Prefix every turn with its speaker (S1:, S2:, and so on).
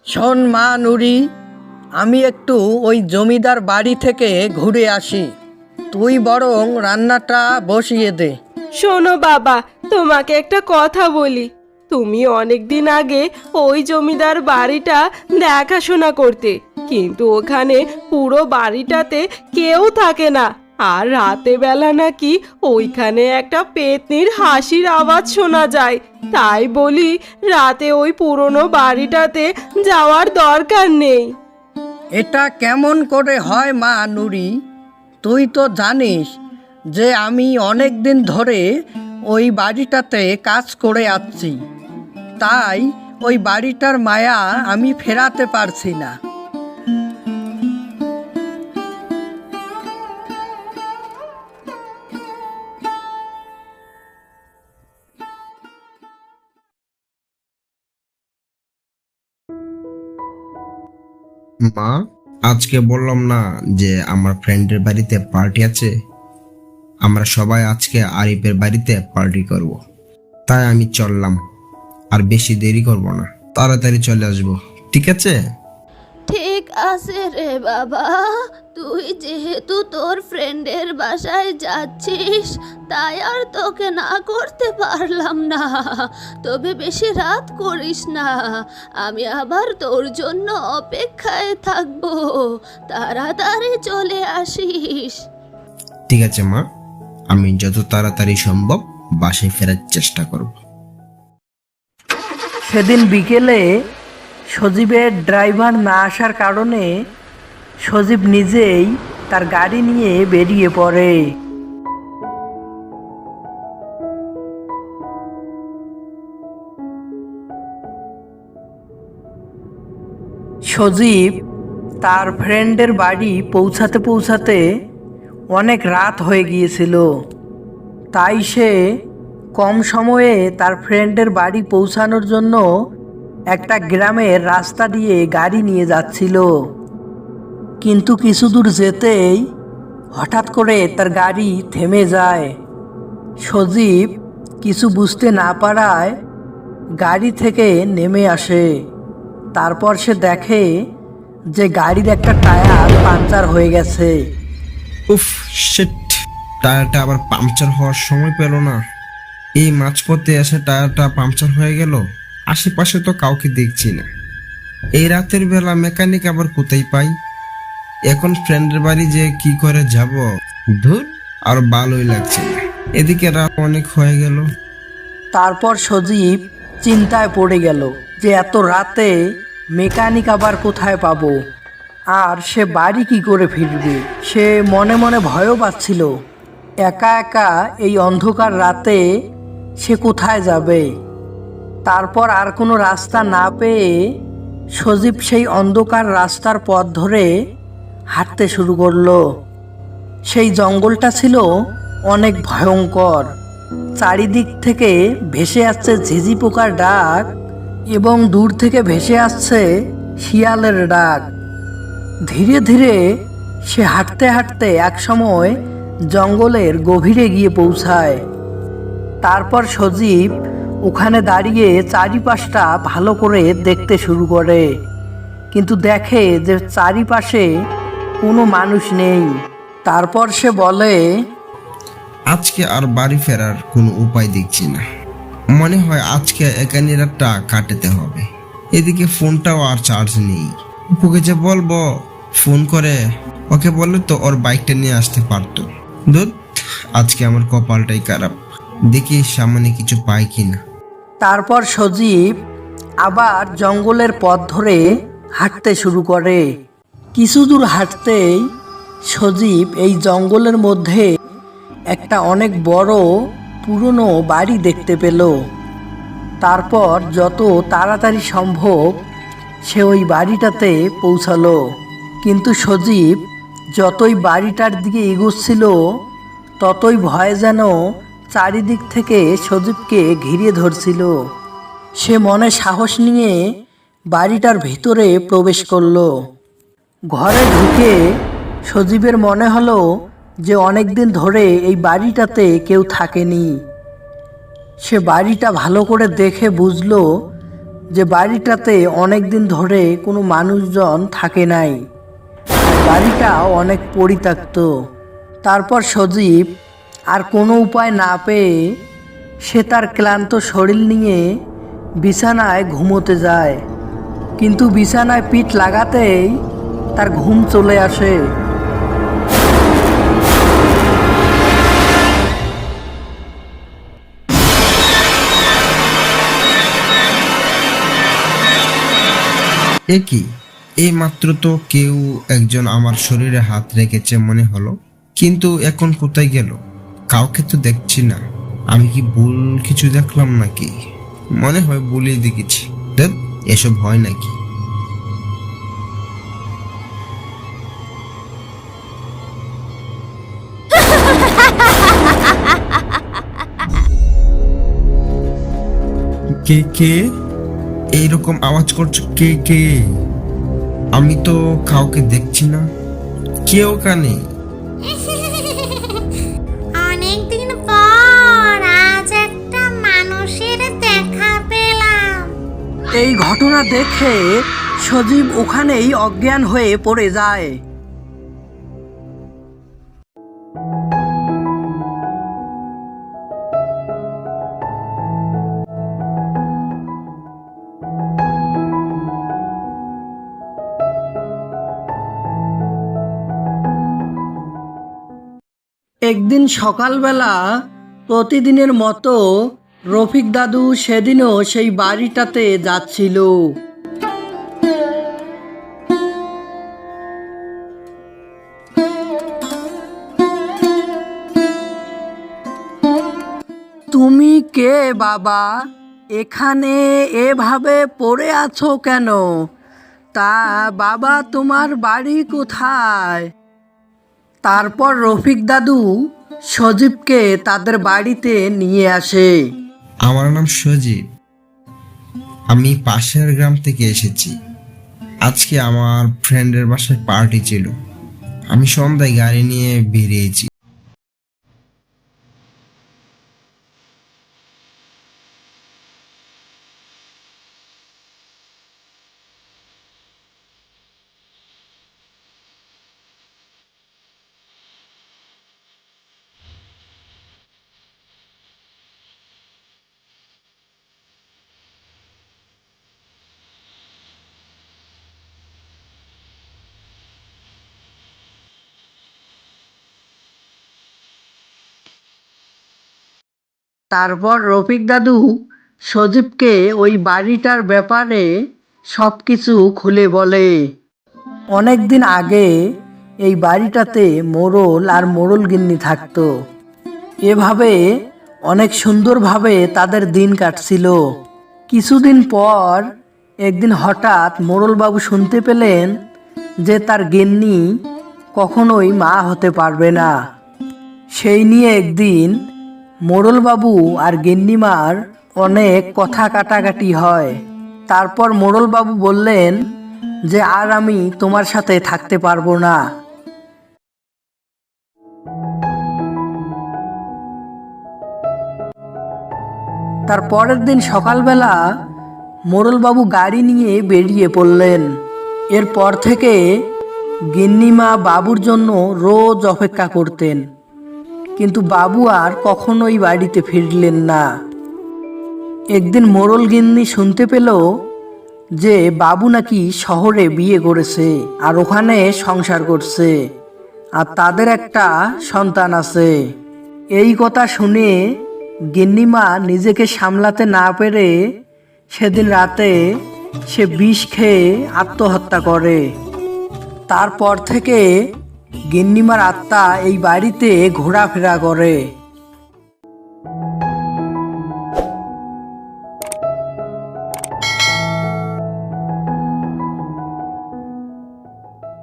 S1: শোন মা নুরি, আমি একটু ওই জমিদার বাড়ি থেকে ঘুরে আসি, তুই বরং রান্নাটা বসিয়ে দে।
S2: শোনো বাবা, তোমাকে একটা কথা বলি। তুমি অনেক দিন আগে ওই জমিদার বাড়িটা দেখাশোনা করতে, কিন্তু ওখানে পুরো বাড়িটাতে কেউ থাকে না। আর রাতে বেলা নাকি ওইখানে একটা পেতনির হাসির আওয়াজ শোনা যায়। তাই বলি, রাতে ওই পুরনো বাড়িটাতে যাওয়ার দরকার নেই।
S1: এটা কেমন করে হয় মা নুরি? তুই তো জানিস যে আমি অনেক দিন ধরে ওই বাড়িটাতে কাজ করে আসছি, তাই ওই বাড়িটার মায়া আমি ফেরাতে পারছি না।
S3: মা, আজকে বললাম না যে আমার ফ্রেন্ডের বাড়িতে পার্টি আছে? আমরা সবাই আজকে আরিফের বাড়িতে পার্টি করব, তাই আমি চললাম। আর বেশি দেরি করব না, তাড়াতাড়ি চলে আসবো, ঠিক আছে?
S4: ঠিক আছে রে বাবা, তুই যেহেতু তোর ফ্রেন্ডের বাসায় যাচ্ছিস, তাই আর তোকে না করতে পারলাম না। তবে বেশি রাত করিস না, আমি আবার তোর জন্য অপেক্ষায় থাকবো। তাড়াতাড়ি চলে আসিস।
S3: ঠিক আছে মা, আমি যত তাড়াতাড়ি সম্ভব বাসায় ফেরার চেষ্টা করব।
S1: সেদিন বিকেলে সজীবের ড্রাইভার না আসার কারণে সজীব নিজেই তার গাড়ি নিয়ে বেরিয়ে পড়ে। সজীব তার ফ্রেন্ডের বাড়ি পৌঁছাতে পৌঁছাতে অনেক রাত হয়ে গিয়েছিল, তাই সে কম সময়ে তার ফ্রেন্ডের বাড়ি পৌঁছানোর জন্য একটা গ্রামের রাস্তা দিয়ে গাড়ি নিয়ে যাচ্ছিল। কিন্তু কিছু দূর যেতেই হঠাৎ করে তার গাড়ি থেমে যায়। সজীব কিছু বুঝতে না পারায় গাড়ি থেকে নেমে আসে। তারপর সে দেখে যে গাড়ির একটা টায়ার পাংচার হয়ে গেছে।
S3: উফ শিট, টায়ারটা আবার পাংচার হওয়ার সময় পেল না। এই মাঝপথে এসে টায়ারটা পাংচার হয়ে গেল। আশেপাশে তো কাউকে দেখছি না। এই রাতের বেলা মেকানিক আবার কোথায় পাই? এখন ফ্রেন্ডের বাড়ি যে কি করে যাব, ধুর, আর ভালোই লাগছে না। এদিকে রাত অনেক হয়ে গেল।
S1: তারপর সজীব চিন্তায় পড়ে গেল যে এত রাতে মেকানিক আবার কোথায় পাবো, আর সে বাড়ি কি করে ফিরবে। সে মনে মনে ভয়ও পাচ্ছিল, একা একা এই অন্ধকার রাতে সে কোথায় যাবে। তারপর আর কোনো রাস্তা না পেয়ে সজীব সেই অন্ধকার রাস্তার পথ ধরে হাঁটতে শুরু করলো। সেই জঙ্গলটা ছিল অনেক ভয়ঙ্কর। চারিদিক থেকে ভেসে আসছে ঝিঝি পোকার ডাক এবং দূর থেকে ভেসে আসছে শিয়ালের ডাক। ধীরে ধীরে সে হাঁটতে হাঁটতে একসময় জঙ্গলের গভীরে গিয়ে পৌঁছায়। তারপর সজীব ওখানে দাঁড়িয়ে চারিপাশটা ভালো করে দেখতে শুরু করে, কিন্তু দেখে যে চারিপাশে কোনো মানুষ নেই। তারপর সে বলে,
S3: আজকে আর বাড়ি ফেরার কোনো উপায় দেখছি না। মনে হয় আজকে এখানে রাতটা কাটাতে হবে। এদিকে ফোনটাও আর চার্জ নেই। ওকে যে বলবো ফোন করে, ওকে বললে তো ওর বাইকটা নিয়ে আসতে পারতো। ধুৎ, আজকে আমার কপালটাই খারাপ। দেখি সামনে কিছু পাই কিনা।
S1: তারপর সজীব আবার জঙ্গলের পথ ধরে হাঁটতে শুরু করে। কিছু দূর হাঁটতেই সজীব এই জঙ্গলের মধ্যে একটা অনেক বড় পুরনো বাড়ি দেখতে পেল। তারপর যত তাড়াতাড়ি সম্ভব সে ওই বাড়িটাতে পৌঁছালো। কিন্তু সজীব যতই বাড়িটার দিকে এগোচ্ছিল, ততই ভয় যেন চারিদিক থেকে সজীবকে ঘিরে ধরছিল। সে মনে সাহস নিয়ে বাড়িটার ভিতরে প্রবেশ করলো। ঘরে ঢুকে সজীবের মনে হলো যে অনেক দিন ধরে এই বাড়িটাতে কেউ থাকেনি। সে বাড়িটা ভালো করে দেখে বুঝলো যে বাড়িটাতে অনেক দিন ধরে কোনো মানুষজন থাকে নাই। বাড়িটা অনেক পরিত্যক্ত। তারপর সজীব আর কোনো উপায় না পেয়ে সে তার ক্লান্ত শরীর নিয়ে বিছানায় ঘুমোতে যায়, কিন্তু বিছানায় পিঠ লাগাতেই তার ঘুম চলে আসে।
S3: এ কি, এই মাত্র তো কেউ একজন আমার শরীরে হাত রেখেছে মনে হলো, কিন্তু এখন কোথায় গেল? কাউকে তো দেখছি না। আমি কি ভুল কিছু দেখলাম নাকি? মনে হয় ভুলই দেখেছি। দেখ, এসব হয় নাকি? কে কে এইরকম আওয়াজ করছো? কে কে? আমি তো কাউকে দেখছি না। কে ওখানে?
S5: অনেকদিন পর আজ একটা মানুষের দেখা পেলাম।
S1: এই ঘটনা দেখে সজীব ওখানেই অজ্ঞান হয়ে পড়ে যায়। একদিন সকালবেলা প্রতিদিনের মতো রফিক দাদু সেদিনও সেই বাড়িটাতে যাচ্ছিল। তুমি কে বাবা? এখানে এভাবে পড়ে আছো কেন? তা বাবা, তোমার বাড়ি কোথায়? তারপর রফিক দাদু সজীবকে তাদের বাড়িতে নিয়ে আসে।
S3: আমার নাম সজীব, আমি পাশের গ্রাম থেকে এসেছি। আজকে আমার ফ্রেন্ডের বাসায় পার্টি ছিল, আমি সন্ধ্যায় গাড়ি নিয়ে বেরিয়েছি।
S1: তারপর রফিক দাদু সজীবকে ওই বাড়িটার ব্যাপারে সব কিছু খুলে বলে। অনেক দিন আগে এই বাড়িটাতে মোড়ল আর মোড়ল গিন্নি থাকতো। এভাবে অনেক সুন্দরভাবে তাদের দিন কাটছিল। কিছুদিন পর একদিন হঠাৎ মোড়লবাবু শুনতে পেলেন যে তার গিন্নি কখনোই মা হতে পারবে না। সেই নিয়ে একদিন মোড়লবাবু আর গিন্নিমার অনেক কথা কাটাকাটি হয়। তারপর মোড়লবাবু বললেন যে আর আমি তোমার সাথে থাকতে পারবো না। তার পরের দিন সকালবেলা মোড়লবাবু গাড়ি নিয়ে বেরিয়ে পড়লেন। এরপর থেকে গিন্নিমা বাবুর জন্য রোজ অপেক্ষা করতেন, কিন্তু বাবু আর কখনোই বাড়িতে ফিরলেন না। একদিন মোড়ল গিন্নি শুনতে পেল যে বাবু নাকি শহরে বিয়ে করেছে আর ওখানে সংসার করছে, আর তাদের একটা সন্তান আছে। এই কথা শুনে গিন্নিমা নিজেকে সামলাতে না পেরে সেদিন রাতে সে বিষ খেয়ে আত্মহত্যা করে। তারপর থেকে গিন্নিমার আত্মা এই বাড়িতে ঘোরাফেরা করে।